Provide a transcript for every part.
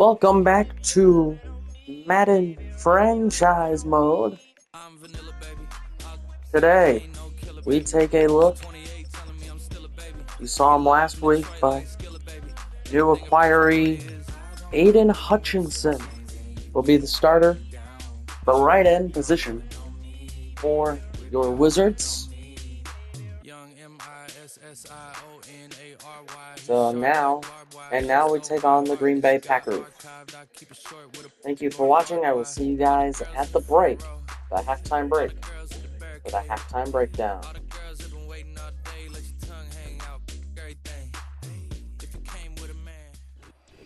Welcome back to Madden franchise mode. Today, we take a look. You saw him last week, but new acquiree Aiden Hutchinson will be the starter, the right end position for your Wizards. So now we take on the Green Bay Packers. Thank you for watching. I will see you guys at the break, the halftime break, for the halftime breakdown.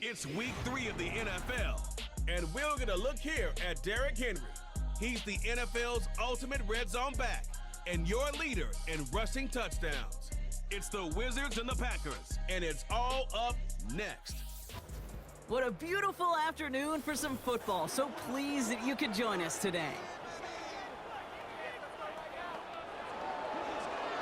It's week 3 of the NFL, and we're going to look here at Derrick Henry. He's the NFL's ultimate red zone back and your leader in rushing touchdowns. It's the Wizards and the Packers, and it's all up next. What a beautiful afternoon for some football. So pleased that you could join us today.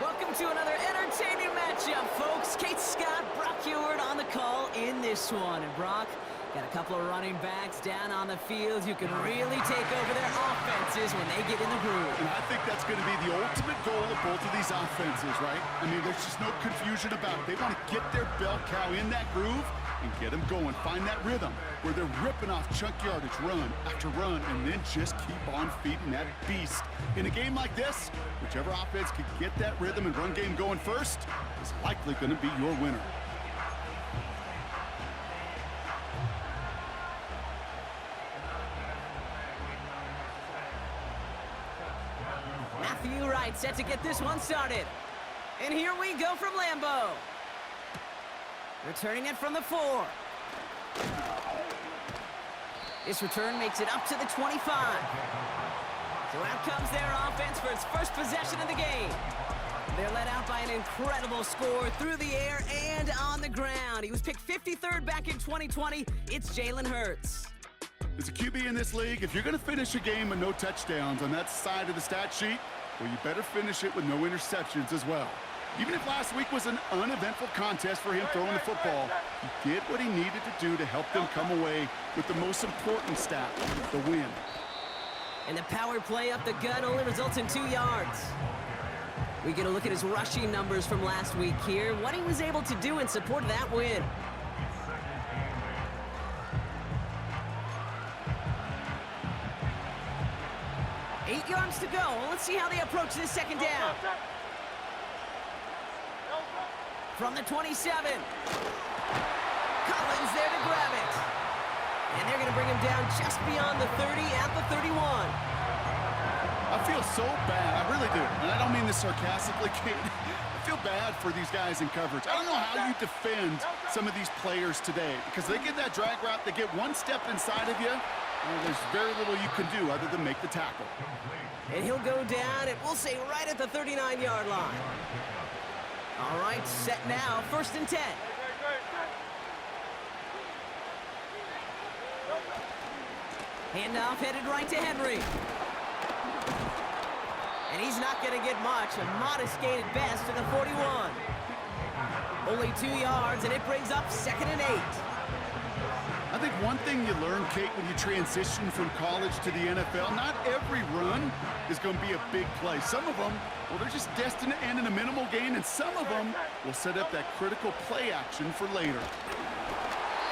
Welcome to another entertaining matchup, folks. Kate Scott, Brock Ewart on the call in this one. And Brock, got a couple of running backs down on the field who can really take over their offenses when they get in the groove. And I think that's going to be the ultimate goal of both of these offenses, right? I mean, there's just no confusion about it. They want to get their bell cow in that groove and get them going. Find that rhythm where they're ripping off chunk yardage, run after run, and then just keep on feeding that beast. In a game like this, whichever offense can get that rhythm and run game going first is likely going to be your winner. Matthew Wright set to get this one started. And here we go from Lambeau. Returning it from the 4. This return makes it up to the 25. So out comes their offense for its first possession of the game. They're led out by an incredible score through the air and on the ground. He was picked 53rd back in 2020. It's Jalen Hurts. As a QB in this league, if you're going to finish a game with no touchdowns on that side of the stat sheet, well, you better finish it with no interceptions as well. Even if last week was an uneventful contest for him throwing the football, he did what he needed to do to help them come away with the most important stat, the win. And the power play up the gut only results in 2 yards. We get a look at his rushing numbers from last week here, what he was able to do in support of that win. Eight yards to go. Let's see how they approach this second down. From the 27. Collins there to grab it. And they're going to bring him down just beyond the 30 at the 31. I feel so bad. I really do. And I don't mean this sarcastically, Kate. I feel bad for these guys in coverage. I don't know how you defend some of these players today because they get that drag route, they get one step inside of you, and there's very little you can do other than make the tackle. And he'll go down, and we'll say right at the 39-yard line. All right, set now, 1st and 10. Handoff headed right to Henry. And he's not going to get much, a modest gain at best to the 41. Only 2 yards, and it brings up 2nd and 8. I think one thing you learn, Kate, when you transition from college to the NFL, not every run is going to be a big play. Some of them, well, they're just destined to end in a minimal gain, and some of them will set up that critical play action for later.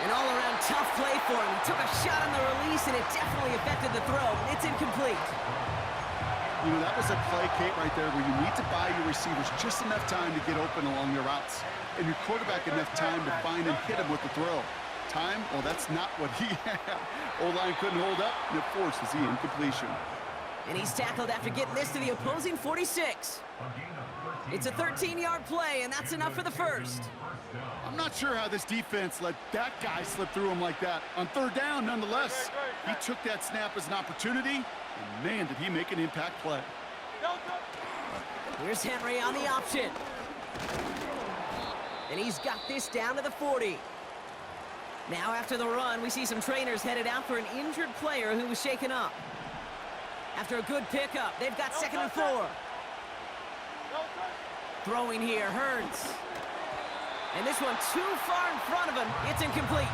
An all-around tough play for him. He took a shot on the release, and it definitely affected the throw. It's incomplete. You know, that was a play, Kate, right there where you need to buy your receivers just enough time to get open along their routes, and your quarterback enough time to find and hit him with the throw. Time? Well, that's not what he had. O-line couldn't hold up, and it forces the incompletion. And he's tackled after getting this to the opposing 46. It's a 13-yard play, and that's enough for the first. I'm not sure how this defense let that guy slip through him like that. On 3rd down, nonetheless, he took that snap as an opportunity, and man, did he make an impact play. Here's Henry on the option. And he's got this down to the 40. Now after the run, we see some trainers headed out for an injured player who was shaken up. After a good pickup, they've got 2nd and 4. Throwing here, Hurts. And this one too far in front of him. It's incomplete.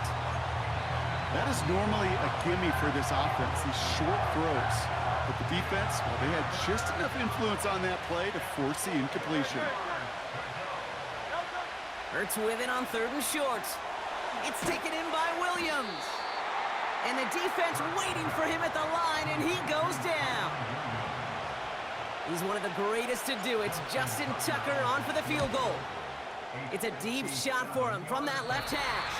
That is normally a gimme for this offense, these short throws. But the defense, well, they had just enough influence on that play to force the incompletion. Hurts with it on 3rd and short. It's taken in by Williams. And the defense waiting for him at the line, and he goes down. He's one of the greatest to do it. It's Justin Tucker on for the field goal. It's a deep shot for him from that left hash.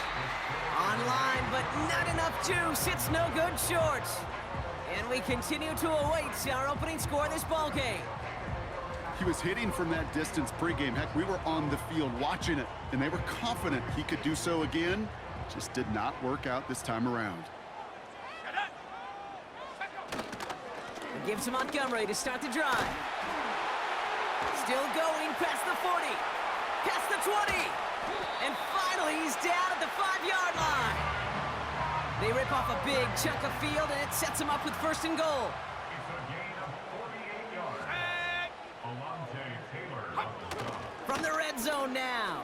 Online, but not enough juice. It's no good short. And we continue to await our opening score of this ball game. He was hitting from that distance pregame. Heck, we were on the field watching it, and they were confident he could do so again. Just did not work out this time around. He gives to Montgomery to start the drive. Still going past the 40, past the 20, and finally he's down at the 5-yard line. They rip off a big chunk of field, and it sets him up with 1st and goal. From the red zone now.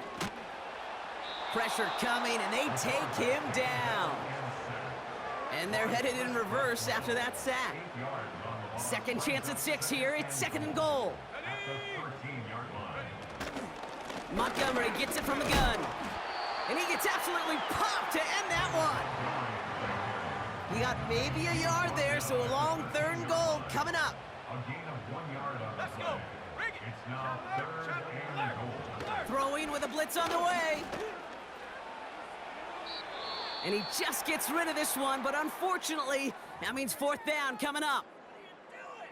Pressure coming, and they take him down. And they're headed in reverse after that sack. Second chance at 6 here. It's 2nd and goal. Montgomery gets it from the gun. And he gets absolutely popped to end that one. He got maybe a yard there, so a long 3rd and goal coming up. Let's go. Bring it. It's now 3rd and goal. Throwing with a blitz on the way. And he just gets rid of this one, but unfortunately, that means 4th down coming up.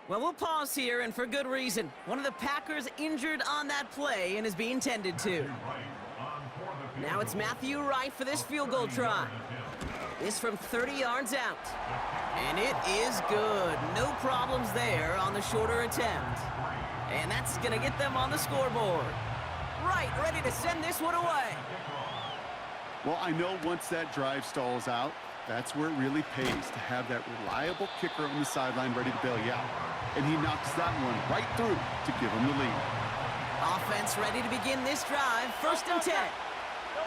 Well, we'll pause here, and for good reason. One of the Packers injured on that play and is being tended to. Now it's Matthew Wright for this field goal try. This from 30 yards out. And it is good. No problems there on the shorter attempt. And that's going to get them on the scoreboard. Wright ready to send this one away. Well, I know once that drive stalls out, that's where it really pays to have that reliable kicker on the sideline ready to bail you out. And he knocks that one right through to give him the lead. Offense ready to begin this drive. 1st and 10.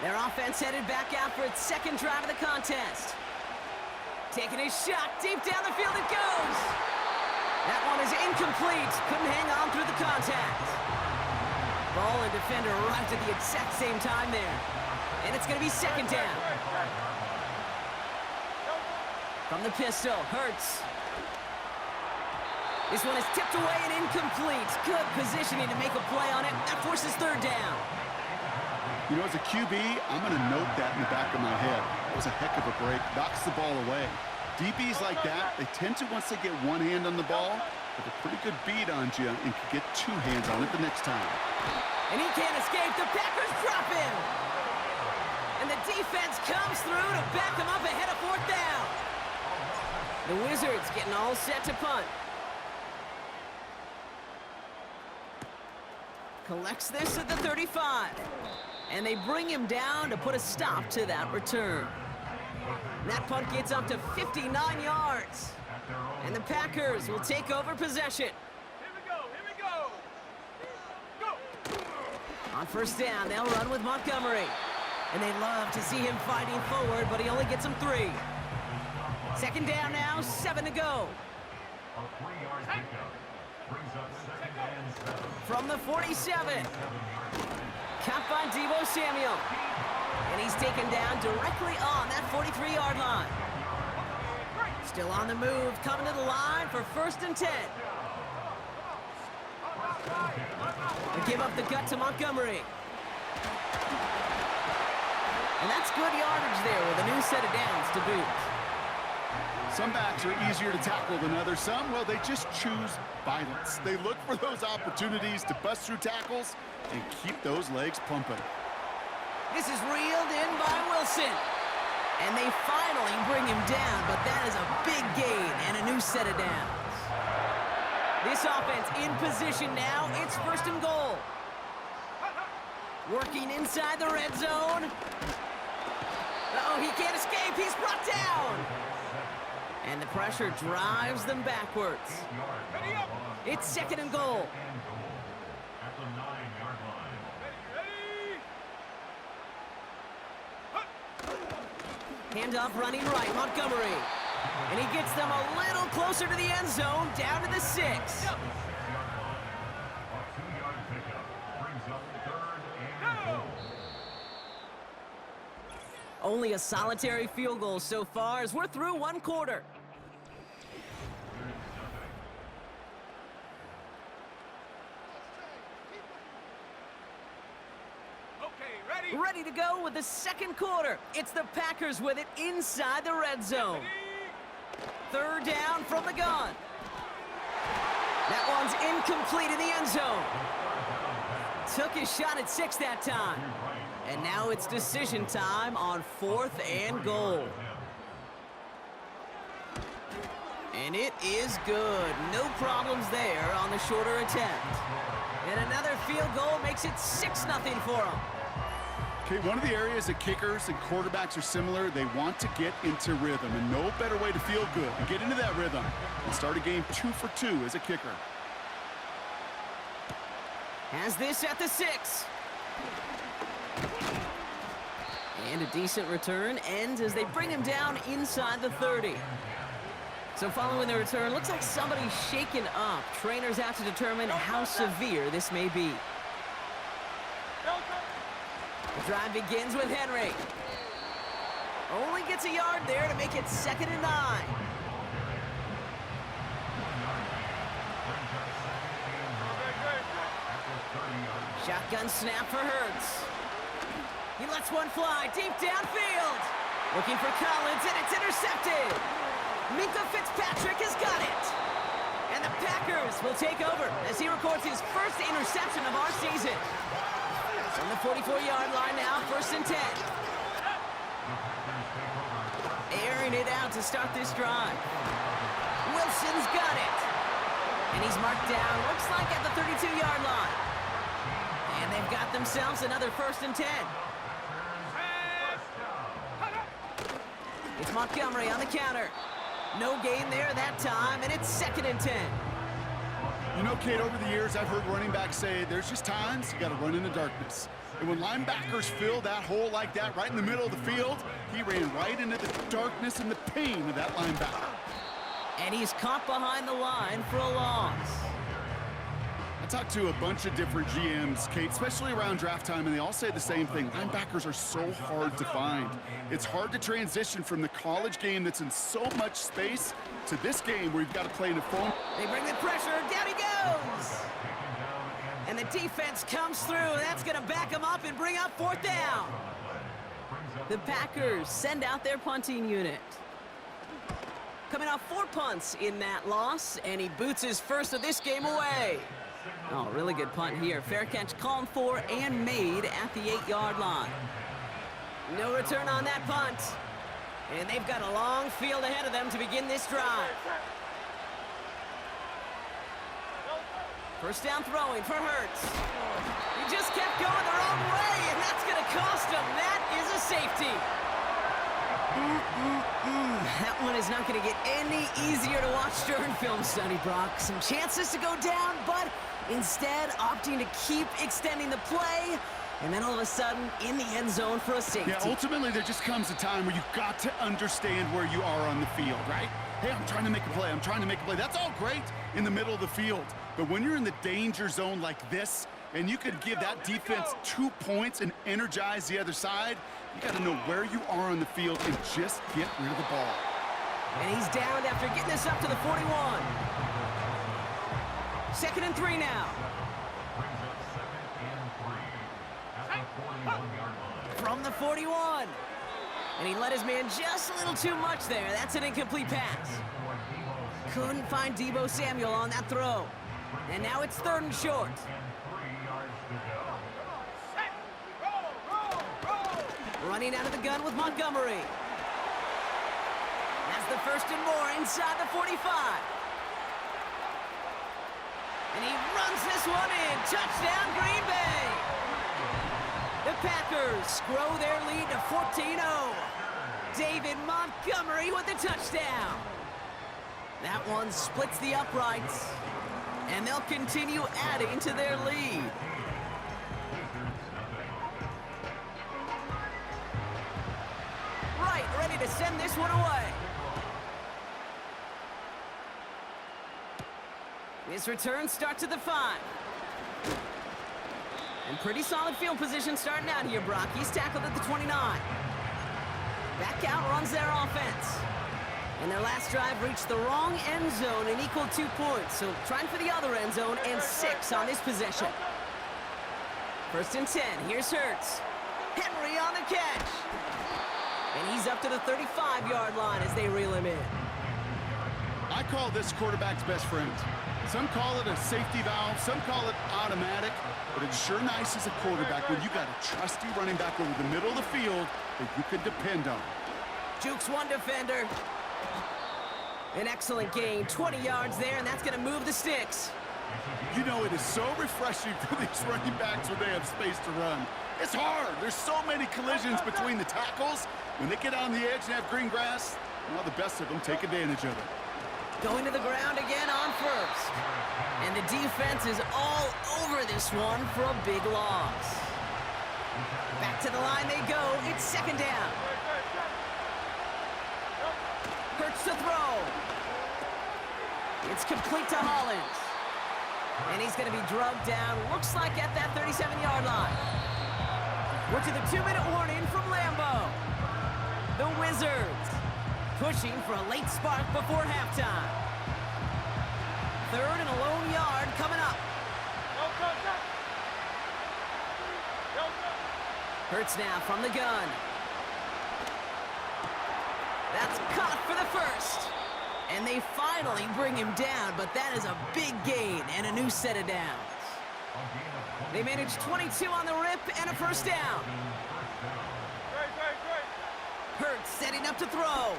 Their offense headed back out for its 2nd drive of the contest. Taking a shot deep down the field it goes. That one is incomplete. Couldn't hang on through the contact. Ball and defender arrived at the exact same time there. And it's going to be 2nd down. From the pistol, Hurts. This one is tipped away and incomplete. Good positioning to make a play on it. That forces 3rd down. You know, as a QB, I'm going to note that in the back of my head. That was a heck of a break. Knocks the ball away. DBs like that, they tend to, once they get one hand on the ball, have a pretty good beat on you and can get 2 hands on it the next time. And he can't escape. The Packers drop him. And the defense comes through to back him up ahead of 4th down. The Wizards getting all set to punt. Collects this at the 35. And they bring him down to put a stop to that return. That punt gets up to 59 yards. And the Packers will take over possession. Here we go. Go. On 1st down, they'll run with Montgomery. And they love to see him fighting forward, but he only gets them 3. 2nd down now, 7 to go. A 3-yard pickup brings up 2nd and 7. From the 47. Caught by Deebo Samuel. And he's taken down directly on that 43-yard line. Still on the move, coming to the line for 1st and 10. They give up the gut to Montgomery. And that's good yardage there with a new set of downs to boot. Some backs are easier to tackle than others. Some, well, they just choose violence. They look for those opportunities to bust through tackles and keep those legs pumping. This is reeled in by Wilson. And they finally bring him down, but that is a big gain and a new set of downs. This offense in position now. It's 1st and goal. Working inside the red zone. Uh-oh, he can't escape. He's brought down. And the pressure drives them backwards. It's 2nd and goal. At the 9-yard line. Handoff running right, Montgomery. And he gets them a little closer to the end zone, down to the 6. A 2-yard pickup brings up 3rd and goal. Only a solitary field goal so far as we're through one quarter. Ready to go with the second quarter. It's the Packers with it inside the red zone. 3rd down from the gun. That one's incomplete in the end zone. Took his shot at 6 that time. And now it's decision time on 4th and goal. And it is good. No problems there on the shorter attempt. And another field goal makes it 6-0 for them. Okay, one of the areas that kickers and quarterbacks are similar, they want to get into rhythm, and no better way to feel good and get into that rhythm and start a game 2 for 2 as a kicker. Has this at the 6. And a decent return ends as they bring him down inside the 30. So following the return, looks like somebody's shaken up. Trainers out to determine how severe this may be. The drive begins with Henry. Only gets a yard there to make it 2nd and 9. Shotgun snap for Hurts. He lets one fly deep downfield. Looking for Collins, and it's intercepted. Minka Fitzpatrick has got it. And the Packers will take over as he records his first interception of our season. From the 44-yard line now, 1st and 10. Airing it out to start this drive. Wilson's got it. And he's marked down, looks like at the 32-yard line. And they've got themselves another 1st and 10. It's Montgomery on the counter. No gain there that time, and it's 2nd and 10. You know, Kate, over the years, I've heard running backs say there's just times you got to run in the darkness. And when linebackers fill that hole like that right in the middle of the field, he ran right into the darkness and the pain of that linebacker. And he's caught behind the line for a loss. I talked to a bunch of different GMs, Kate, especially around draft time, and they all say the same thing. Linebackers are so hard to find. It's hard to transition from the college game that's in so much space to this game where you've got to play in a phone. They bring the pressure, down he goes! And the defense comes through, that's gonna back him up and bring up 4th down. The Packers send out their punting unit. Coming off 4 punts in that loss, and he boots his first of this game away. Oh, really good punt here. Fair catch called for and made at the 8-yard line. No return on that punt. And they've got a long field ahead of them to begin this drive. 1st down throwing for Hurts. He just kept going the wrong way, and that's going to cost him. That is a safety. That one is not going to get any easier to watch during film study, Brock. Some chances to go down, but instead opting to keep extending the play, and then all of a sudden in the end zone for a safety. Yeah, ultimately there just comes a time where you've got to understand where you are on the field, right? Hey, I'm trying to make a play, I'm trying to make a play. That's all great in the middle of the field. But when you're in the danger zone like this, and you could give that defense 2 points and energize the other side, you got to know where you are on the field and just get rid of the ball. And he's downed after getting this up to the 41. 2nd and 3 now. From the 41. And he let his man just a little too much there. That's an incomplete pass. Couldn't find Deebo Samuel on that throw. And now it's 3rd and short. Running out of the gun with Montgomery. That's the 1st and more inside the 45. And he runs this one in. Touchdown, Green Bay. The Packers grow their lead to 14-0. David Montgomery with the touchdown. That one splits the uprights. And they'll continue adding to their lead. Right, ready to send this one away. This return starts at the 5. And pretty solid field position starting out here, Brock. He's tackled at the 29. Back out runs their offense. And their last drive reached the wrong end zone and equaled 2 points. So trying for the other end zone and 6 on this possession. 1st and 10. Here's Hurts. Henry on the catch. And he's up to the 35-yard line as they reel him in. I call this quarterback's best friend. Some call it a safety valve, some call it automatic, but it's sure nice as a quarterback when you got a trusty running back over the middle of the field that you can depend on. Jukes one defender. An excellent gain, 20 yards there, and that's going to move the sticks. You know, it is so refreshing for these running backs when they have space to run. It's hard. There's so many collisions between the tackles. When they get on the edge and have green grass, well, the best of them take advantage of it. Going to the ground again on 1st. And the defense is all over this one for a big loss. Back to the line they go. It's 2nd down. Hurts to throw. It's complete to Hollins. And he's going to be drugged down, looks like at that 37-yard line. We're to the 2-minute warning from Lambeau. The Wizards pushing for a late spark before halftime. 3rd and a lone yard coming up. Hurts now from the gun. That's caught for the 1st. And they finally bring him down, but that is a big gain and a new set of downs. They managed 22 on the rip and a 1st down. Hurts setting up to throw.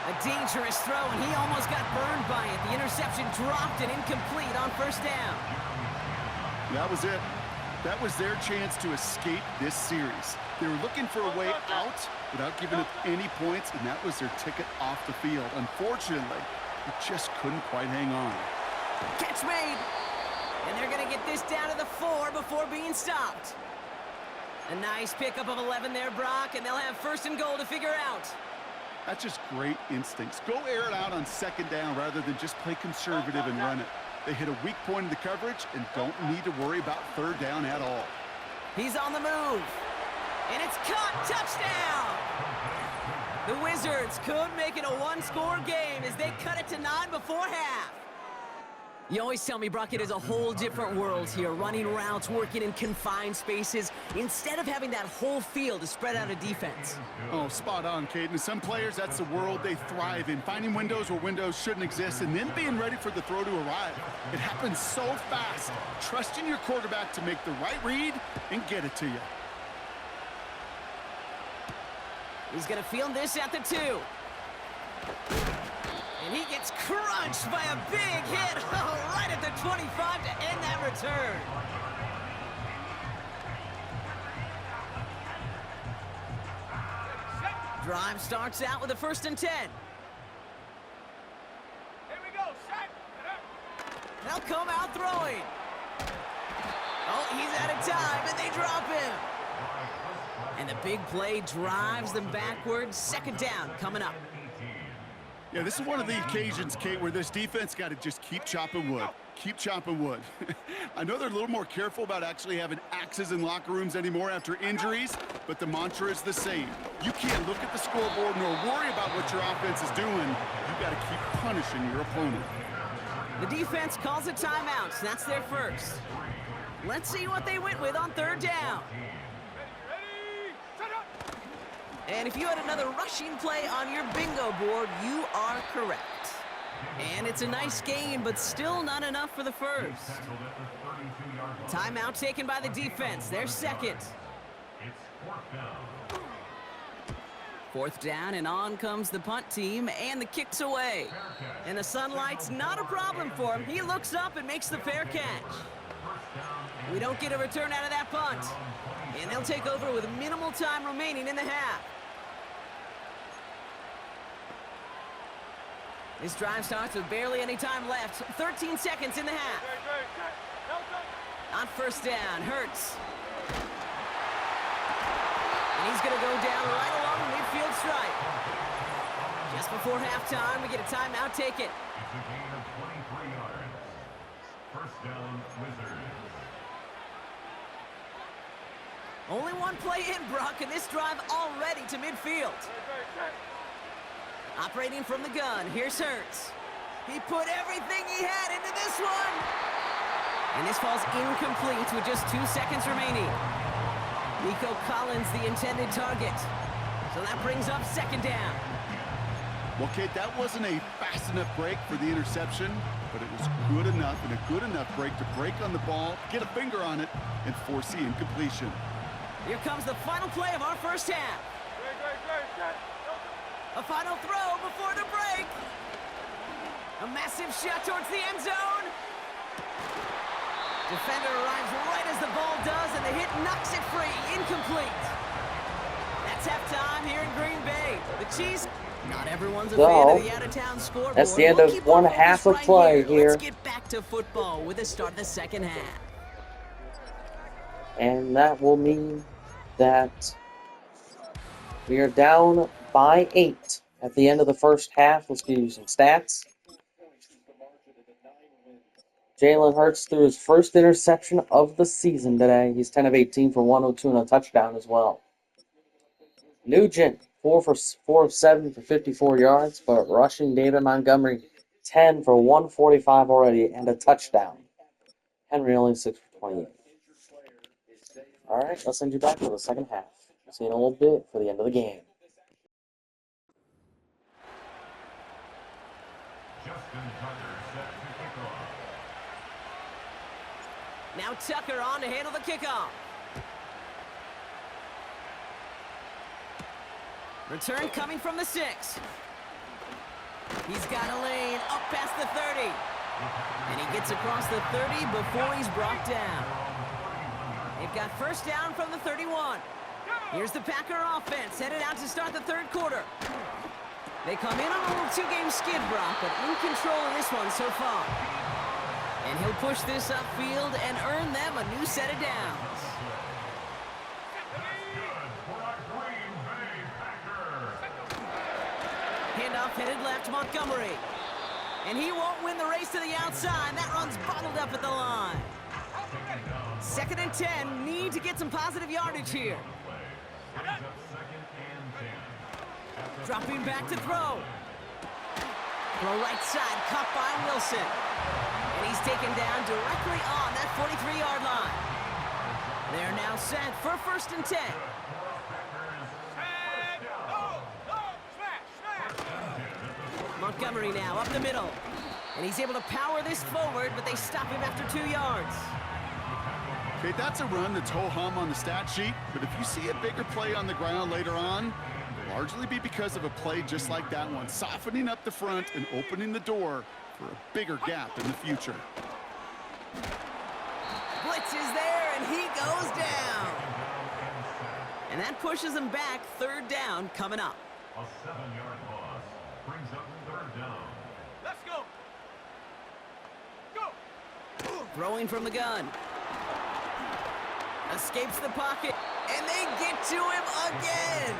A dangerous throw, and he almost got burned by it. The interception dropped and incomplete on 1st down. That was it. That was their chance to escape this series. They were looking for a way out without giving up any points, and that was their ticket off the field. Unfortunately, they just couldn't quite hang on. Catch made. And they're going to get this down to the 4 before being stopped. A nice pickup of 11 there, Brock, and they'll have 1st and goal to figure out. That's just great instincts. Go air it out on 2nd down rather than just play conservative and run it. They hit a weak point in the coverage and don't need to worry about 3rd down at all. He's on the move. And it's caught. Touchdown! The Wizards could make it a 1-score game as they cut it to 9 before half. You always tell me, Brock, it is a whole different world here, running routes, working in confined spaces, instead of having that whole field to spread out a defense. Oh, spot on, Caden. Some players, that's the world they thrive in, finding windows where windows shouldn't exist, and then being ready for the throw to arrive. It happens so fast. Trusting your quarterback to make the right read and get it to you. He's going to field this at the 2. And he gets crunched by a big hit right at the 25 to end that return. Drive starts out with a 1st and 10. Here we go, set. They'll come out throwing. Oh, he's out of time, and they drop him. And the big play drives them backwards. 2nd down coming up. Yeah, this is one of the occasions, Kate, where this defense got to just keep chopping wood. Keep chopping wood. I know they're a little more careful about actually having axes in locker rooms anymore after injuries, but the mantra is the same. You can't look at the scoreboard nor worry about what your offense is doing. You got to keep punishing your opponent. The defense calls a timeout. So that's their 1st. Let's see what they went with on 3rd down. And if you had another rushing play on your bingo board, you are correct. And it's a nice gain, but still not enough for the 1st. Timeout taken by the defense. Their 2nd. 4th down, and on comes the punt team, and the kick's away. And the sunlight's not a problem for him. He looks up and makes the fair catch. We don't get a return out of that punt. And they'll take over with minimal time remaining in the half. This drive starts with barely any time left. 13 seconds in the half. On 1st down, Hurts. And he's going to go down right along the before halftime. We get a timeout. Take it. It's a gain of 23 yards. First down, Wizards. Only one play in, Brock, and this drive already to midfield. Operating from the gun, here's Hurts. He put everything he had into this one. And this falls incomplete with just 2 seconds remaining. Nico Collins, the intended target. So that brings up second down. Well, Kate, that wasn't a fast enough break for the interception, but it was good enough and a good enough break to break on the ball, get a finger on it, and force the incompletion. Here comes the final play of our first half. A final throw before the break. A massive shot towards the end zone. Defender arrives right as the ball does, and the hit knocks it free. Incomplete. That's halftime here in Green Bay. The Chiefs. Not everyone's a fan of the out-of-town scoreboard. That's the end of one half of play here. Let's get back to football with the start of the second half. And that will mean that we are down by 8 at the end of the first half. Let's give you some stats. Jalen Hurts threw his first interception of the season today. He's 10 of 18 for 102 and a touchdown as well. Nugent, 4 of 7 for 54 yards, but rushing David Montgomery, 10 for 145 already and a touchdown. Henry only 6 for 28. All right, let's send you back to the second half. We'll see you in a little bit for the end of the game. Justin Tucker set to kick off. Now Tucker on to handle the kickoff. Return coming from the 6. He's got a lane up past the 30. And he gets across the 30 before he's brought down. They've got first down from the 31. Here's the Packer offense headed out to start the third quarter. They come in on a little 2-game skid, Brock, but in control in this one so far. And he'll push this upfield and earn them a new set of downs. Handoff headed left, Montgomery. And he won't win the race to the outside. That run's bottled up at the line. 2nd and 10. Need to get some positive yardage here. Dropping back to throw. Throw right side, caught by Wilson. And he's taken down directly on that 43-yard line. They're now set for 1st and 10. Montgomery now up the middle. And he's able to power this forward, but they stop him after 2 yards. Okay, that's a run that's ho-hum on the stat sheet, but if you see a bigger play on the ground later on, it'll largely be because of a play just like that one, softening up the front and opening the door for a bigger gap in the future. Blitz is there, and he goes down. And that pushes him back. 3rd down coming up. A 7-yard loss brings up 3rd down. Let's go. Go. Throwing from the gun. Escapes the pocket, and they get to him again.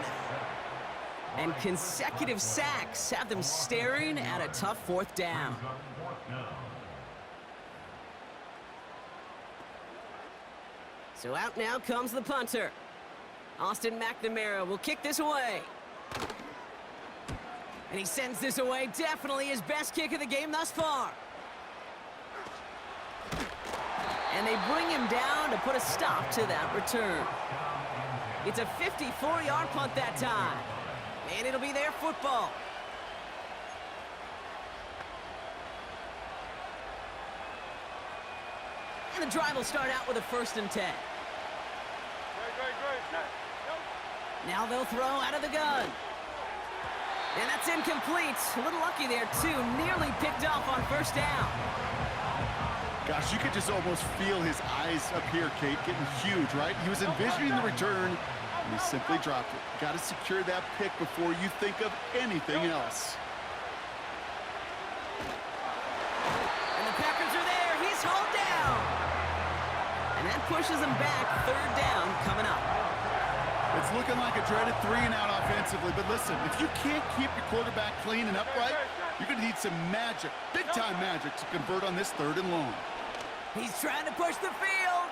And consecutive sacks have them staring at a tough 4th down. So out now comes the punter. Austin McNamara will kick this away. And he sends this away, definitely his best kick of the game thus far. And they bring him down to put a stop to that return. It's a 54-yard punt that time. And it'll be their football. And the drive will start out with a 1st and 10. Now they'll throw out of the gun. And that's incomplete. A little lucky there, too. Nearly picked off on 1st down. Gosh, you could just almost feel his eyes up here, Kate, getting huge, right? He was envisioning the return, and he simply dropped it. Got to secure that pick before you think of anything else. And the Packers are there. He's hauled down. And that pushes him back. 3rd down coming up. It's looking like a dreaded 3-and-out offensively, but listen, if you can't keep your quarterback clean and upright, you're going to need some magic, big-time magic, to convert on this 3rd and long. He's trying to push the field.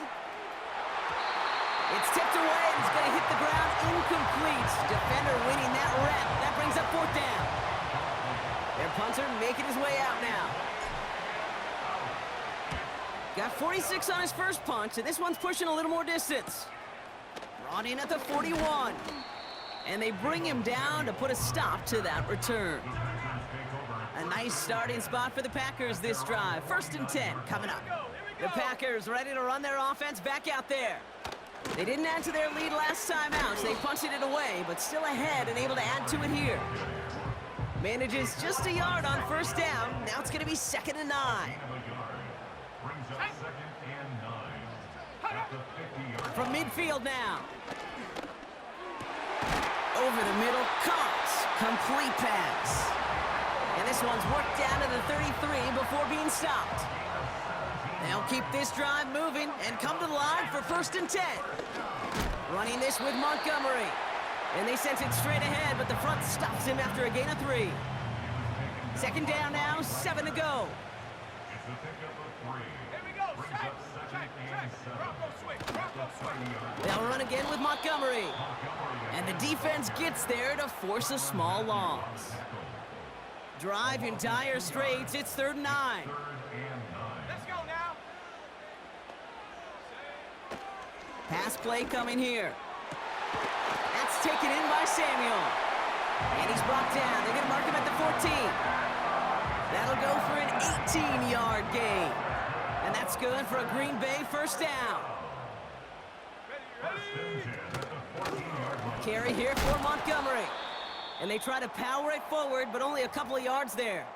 It's tipped away, and it's going to hit the ground incomplete. Defender winning that rep. That brings up 4th down. Their punter making his way out now. Got 46 on his first punch, and this one's pushing a little more distance. Brought in at the 41. And they bring him down to put a stop to that return. A nice starting spot for the Packers this drive. 1st and 10 coming up. The Packers ready to run their offense back out there. They didn't add to their lead last time out, so they punted it away, but still ahead and able to add to it here. Manages just a yard on 1st down. Now it's going to be 2nd and 9. From midfield now. Over the middle, caught. Complete pass. And this one's worked down to the 33 before being stopped. They'll keep this drive moving and come to the line for 1st and 10. Running this with Montgomery. And they sent it straight ahead, but the front stops him after a gain of 3. 2nd down now, 7 to go. They'll run again with Montgomery. And the defense gets there to force a small loss. Drive in dire straits, it's 3rd and 9. Let's go now. Pass play coming here. That's taken in by Samuel. And he's brought down. They're going to mark him at the 14. That'll go for an 18-yard gain. And that's good for a Green Bay 1st down. Carry here for Montgomery. And they try to power it forward, but only a couple of yards there.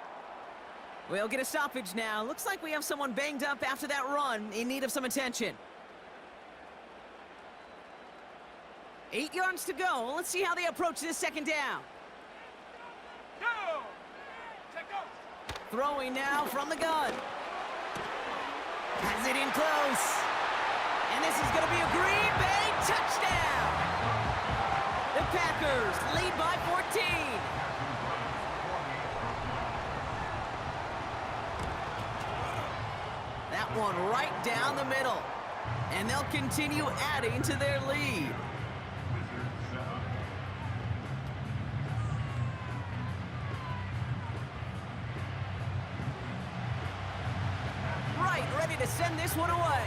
We'll get a stoppage now. Looks like we have someone banged up after that run, in need of some attention. 8 yards to go. Let's see how they approach this 2nd down. Go. Throwing now from the gun. Has it in close. And this is going to be a Green Bay touchdown. The Packers lead by 14. That one right down the middle. And they'll continue adding to their lead. Right, ready to send this one away.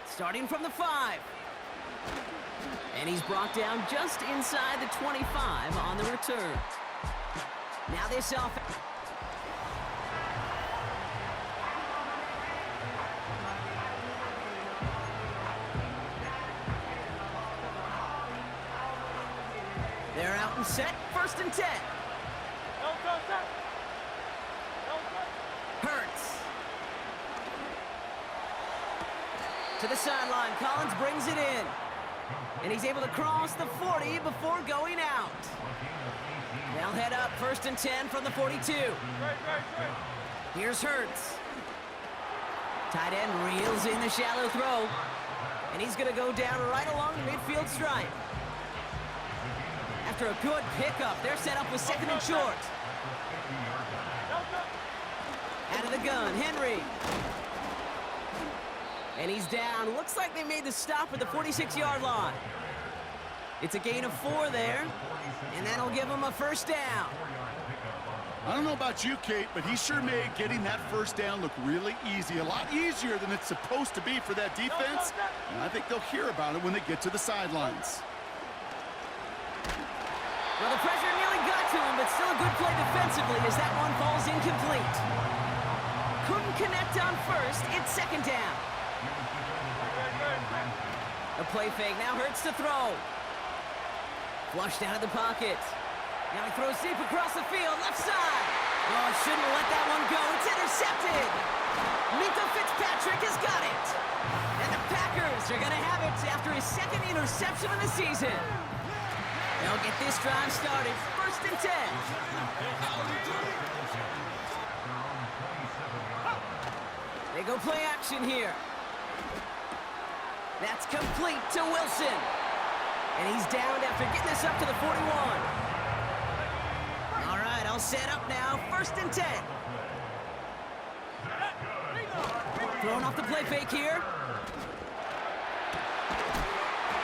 Starting from the 5. And he's brought down just inside the 25 on the return. Now this offense. They're out and set. 1st and 10. Hurts. To the sideline. Collins brings it in. And he's able to cross the 40 before going out. They'll head up 1st and 10 from the 42. Here's Hurts. Tight end reels in the shallow throw. And he's going to go down right along the midfield stripe. After a good pickup, they're set up with 2nd and short. Out of the gun, Henry. And he's down. Looks like they made the stop at the 46-yard line. It's a gain of 4 there, and that'll give them a 1st down. I don't know about you, Kate, but he sure made getting that 1st down look really easy. A lot easier than it's supposed to be for that defense. And I think they'll hear about it when they get to the sidelines. Well, the pressure nearly got to him, but still a good play defensively as that one falls incomplete. Couldn't connect on 1st. It's 2nd down. A play fake now Hurts to throw. Flushed out of the pocket. Now he throws deep across the field, left side. Oh, shouldn't have let that one go. It's intercepted. Minka Fitzpatrick has got it. And the Packers are going to have it after his 2nd interception of the season. They'll get this drive started. 1st and 10. They go play action here. That's complete to Wilson. And he's downed after getting this up to the 41. All right, all set up now. 1st and 10. Throwing off the play fake here.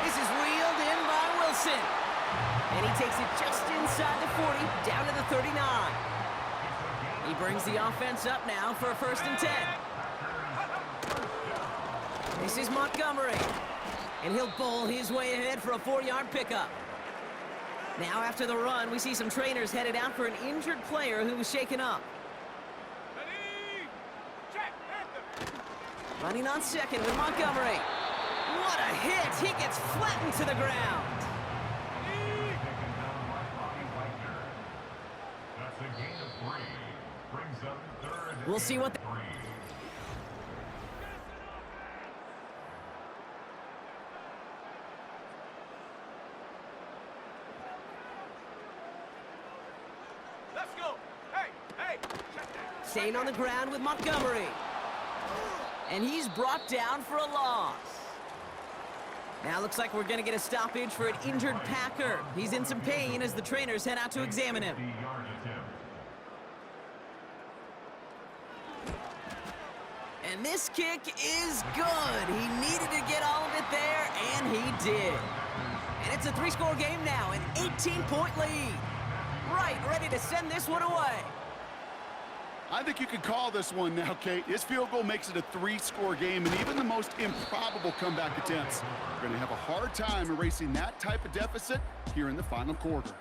This is wheeled in by Wilson. And he takes it just inside the 40, down to the 39. He brings the offense up now for a 1st and 10. This is Montgomery. And he'll bowl his way ahead for a 4-yard pickup. Now after the run, we see some trainers headed out for an injured player who was shaken up. Running on 2nd with Montgomery. What a hit! He gets flattened to the ground. That's a gain of 3. Brings up 3rd. We'll see what... Let's go. Hey, hey. Staying on the ground with Montgomery. And he's brought down for a loss. Now looks like we're going to get a stoppage for an injured Packer. He's in some pain as the trainers head out to examine him. 50-yard attempt. And this kick is good. He needed to get all of it there, and he did. And it's a 3-score game now, an 18-point lead. Right, ready to send this one away. I think you can call this one now, Kate. His field goal makes it a 3-score game, and even the most improbable comeback attempts are going to have a hard time erasing that type of deficit here in the final quarter.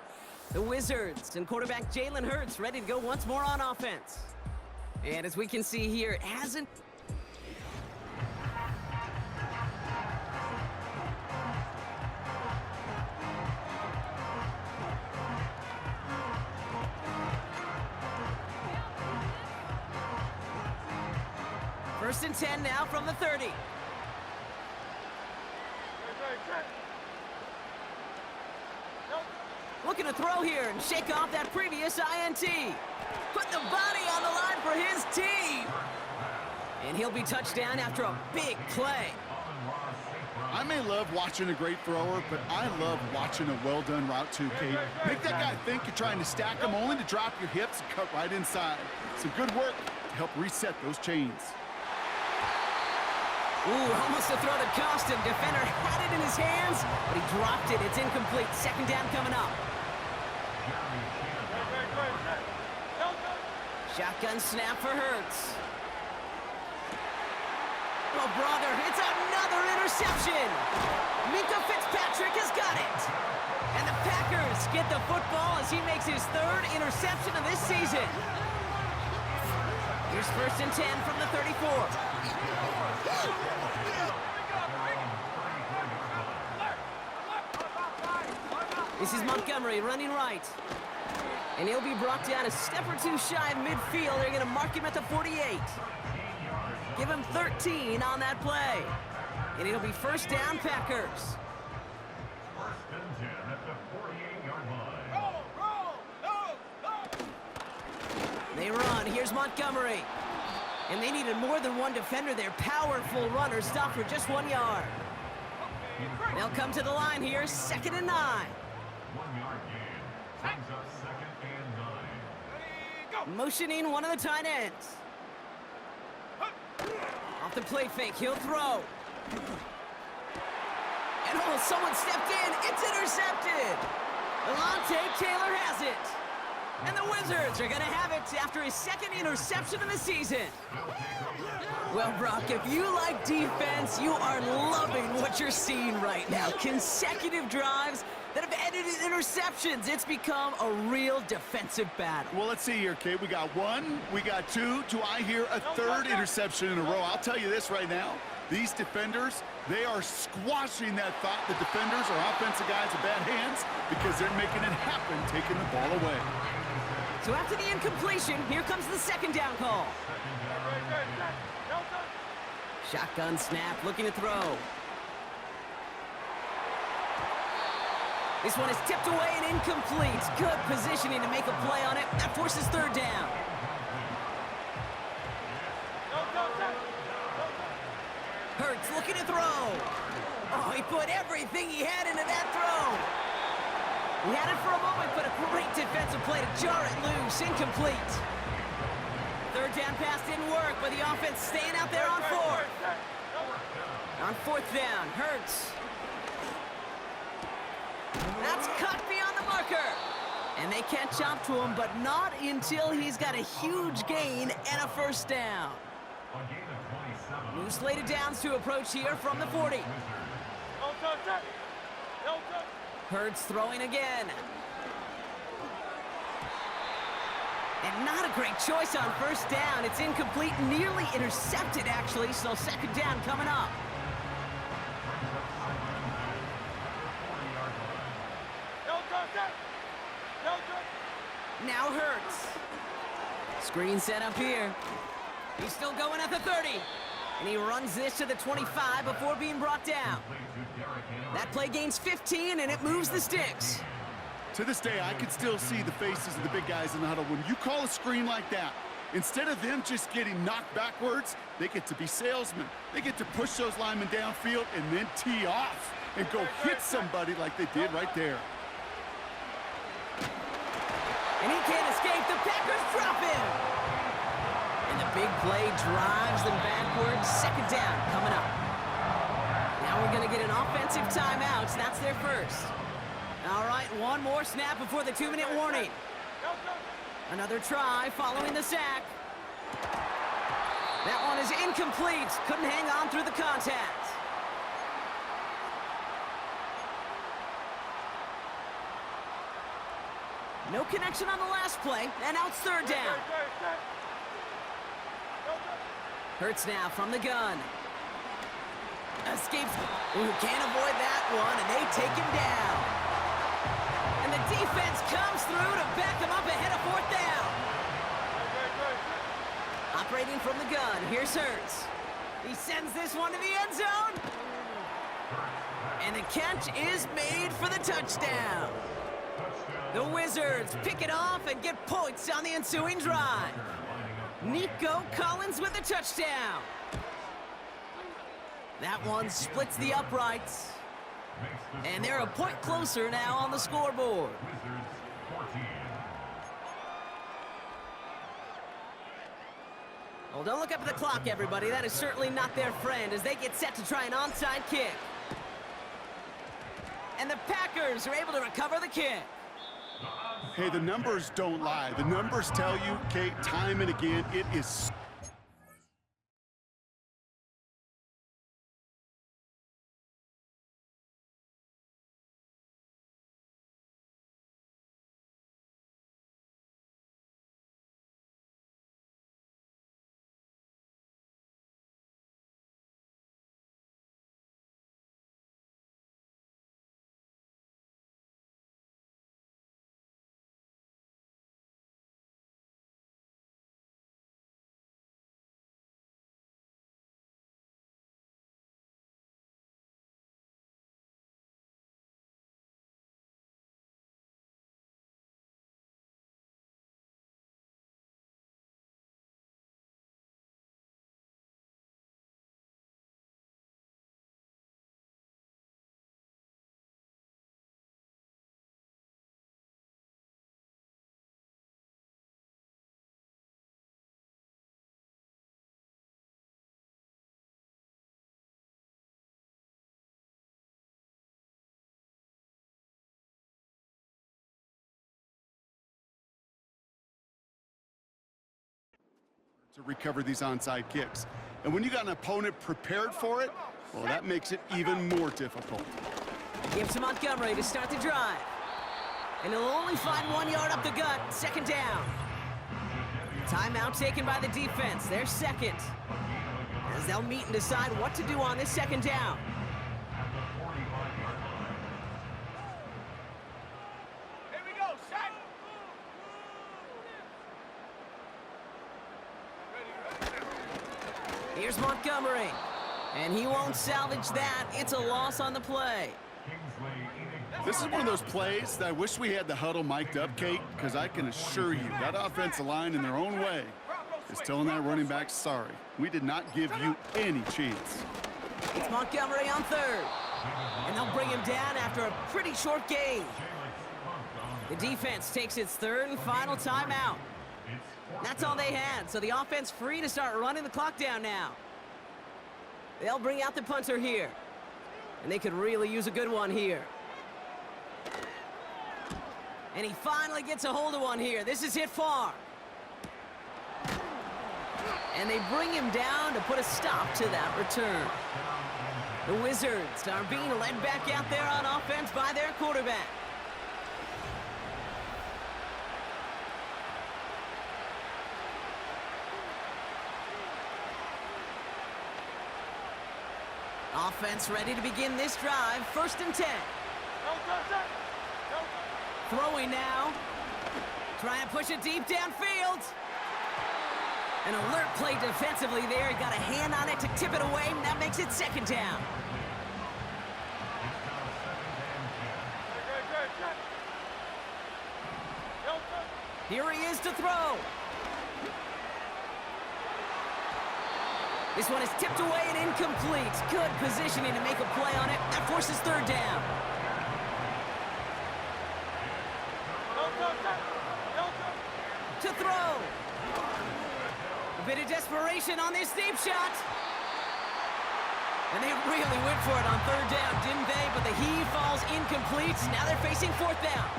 The Wizards and quarterback Jalen Hurts ready to go once more on offense. And as we can see here, it hasn't... First and 10 now from the 30. Looking to throw here and shake off that previous INT. Put the body on the line for his team. And he'll be touched down after a big play. I may love watching a great thrower, but I love watching a well-done route too, Kate. Make that guy think you're trying to stack him only to drop your hips and cut right inside. Some good work to help reset those chains. Ooh, almost a throw that cost him. Defender had it in his hands, but he dropped it. It's incomplete. 2nd down coming up. Shotgun snap for Hurts. Oh, brother, it's another interception. Minka Fitzpatrick has got it. And the Packers get the football as he makes his 3rd interception of this season. Here's 1st and 10 from the 34. This is Montgomery running right. And he'll be brought down a step or two shy of midfield. They're going to mark him at the 48. Give him 13 on that play. And it'll be 1st down, Packers. 1st and 10 at the 48-yard line. They run. Here's Montgomery. And they needed more than one defender. Their powerful runner stopped for just 1 yard. They'll come to the line here, 2nd and 9. 1-yard gain. Brings up 2nd and 9. Motioning one of the tight ends. Off the play fake, he'll throw. And oh, someone stepped in. It's intercepted. Alontae Taylor has it. And the Wizards are going to have it after his 2nd interception of the season. Well, Brock, if you like defense, you are loving what you're seeing right now. Consecutive drives that have ended in interceptions. It's become a real defensive battle. Well, let's see here, Kate. We got 1, we got 2. Do I hear a 3rd interception in a row? I'll tell you this right now. These defenders, they are squashing that thought that defenders or offensive guys are bad hands because they're making it happen, taking the ball away. So after the incompletion, here comes the 2nd down call. Shotgun snap, looking to throw. This one is tipped away and incomplete. Good positioning to make a play on it. That forces 3rd down. Hurts looking to throw. Oh, he put everything he had into that throw. He had it for a moment, but a great defensive play to jar it loose. Incomplete. Third down pass didn't work, but the offense staying out there on fourth. On fourth down, Hurts. That's cut beyond the marker. And they catch up to him, but not until he's got a huge gain and a first down. New slated downs to approach here from the 40. Hurts throwing again. And not a great choice on first down. It's incomplete, nearly intercepted, actually, so second down coming up. Now Hurts. Screen set up here. He's still going at the 30. And he runs this to the 25 before being brought down. That play gains 15, and it moves the sticks. To this day, I can still see the faces of the big guys in the huddle. When you call a screen like that, instead of them just getting knocked backwards, they get to be salesmen. They get to push those linemen downfield and then tee off and go hit somebody like they did right there. And he can't escape. The Packers drop him. And the big play drives them backwards. Second down coming up. Now we're going to get an offensive timeout. That's their first. All right, one more snap before the 2-minute warning. Another try following the sack. That one is incomplete. Couldn't hang on through the contact. No connection on the last play, and now it's third down. Hurts now from the gun. Escapes. Ooh, can't avoid that one, and they take him down. And the defense comes through to back him up ahead of fourth down. Operating from the gun, here's Hurts. He sends this one to the end zone. And the catch is made for the touchdown. The Wizards pick it off and get points on the ensuing drive. Nico Collins with the touchdown. That one splits the uprights. And they're a point closer now on the scoreboard. Well, don't look up at the clock, everybody. That is certainly not their friend as they get set to try an onside kick. And the Packers are able to recover the kick. Hey, the numbers don't lie. The numbers tell you, Kate, time and again, it is... to recover these onside kicks. And when you got an opponent prepared for it, well, that makes it even more difficult. Gives to Montgomery to start the drive. And he'll only find 1 yard up the gut, second down. Timeout taken by the defense, their second. As they'll meet and decide what to do on this second down. Here we go, set. Here's Montgomery. And he won't salvage that. It's a loss on the play. This is one of those plays that I wish we had the huddle mic'd up, Kate, because I can assure you that offensive line in their own way is telling that running back, sorry, we did not give you any chance. It's Montgomery on third. And they'll bring him down after a pretty short game. The defense takes its third and final timeout. That's all they had, so the offense free to start running the clock down now. They'll bring out the punter here. And they could really use a good one here. And he finally gets a hold of one here. This is hit far. And they bring him down to put a stop to that return. The Wizards are being led back out there on offense by their quarterback. Offense ready to begin this drive. 1st and 10. Throwing now. Trying to push it deep downfield. An alert play defensively there. He got a hand on it to tip it away, and that makes it 2nd down. Here he is to throw. This one is tipped away and incomplete. Good positioning to make a play on it. That forces 3rd down. To throw. A bit of desperation on this deep shot. And they really went for it on 3rd down, didn't they? But the heave falls incomplete. Now they're facing 4th down.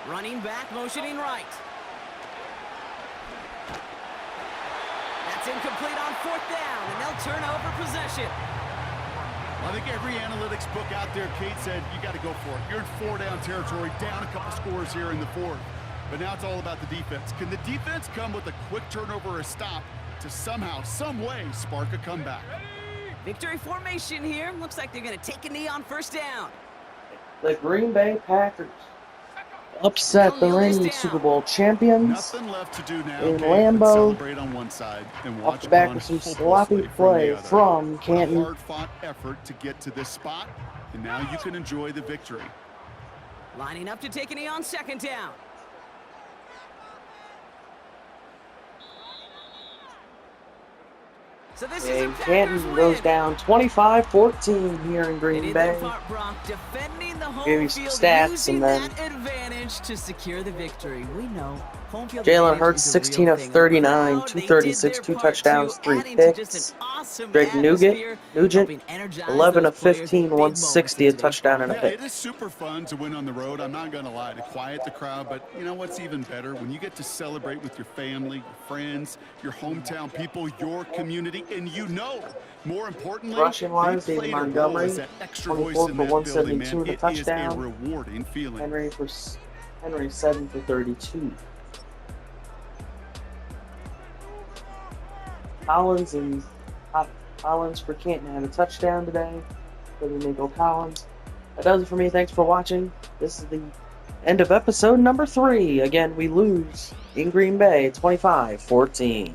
Running back, motioning right. That's incomplete on 4th down, and they'll turn over possession. I think every analytics book out there, Kate, said you got to go for it. You're in 4-down territory, down a couple scores here in the 4th. But now it's all about the defense. Can the defense come with a quick turnover or a stop to somehow, some way, spark a comeback? Victory formation here. Looks like they're going to take a knee on 1st down. The Green Bay Packers upset the reigning Super Bowl champions Nothing left to do now, in Kate, Lambeau but celebrate on one side and watch off the back it of some run sloppy hopelessly play the other. from What a Canton. hard-fought effort to get to this spot, and now you can enjoy the victory. Lining up to take a knee on 2nd down. So this is a And Packers Canton win. goes down 25-14 here in They Green did their Bay. part, Brock, defending the home Give you some field, stats using and then- that advantage to secure the victory. We know home field Jalen advantage Hurts, is a 16 real of thing. The 39, crowd, they did 236, their 2 part touchdowns, too, 3 adding to just picks. an awesome Greg atmosphere, Nugent, helping energize 11 of those players 15, in big moments 160, a in today's touchdown and a Yeah, pick. it is super fun to win on the road. I'm not going to lie, to quiet the crowd. But you know what's even better? When you get to celebrate with your family, your friends, your hometown people, your community, and you know, more importantly, Rushing-wise, they David played a role Montgomery, as that extra 24 voice in for that building, 172 man. and a It is a touchdown. rewarding feeling. Henry 7 for 32. Collins for Canton had a touchdown today for the Nico Collins. That does it for me. Thanks for watching. This is the end of episode number 3. Again, we lose in Green Bay 25-14.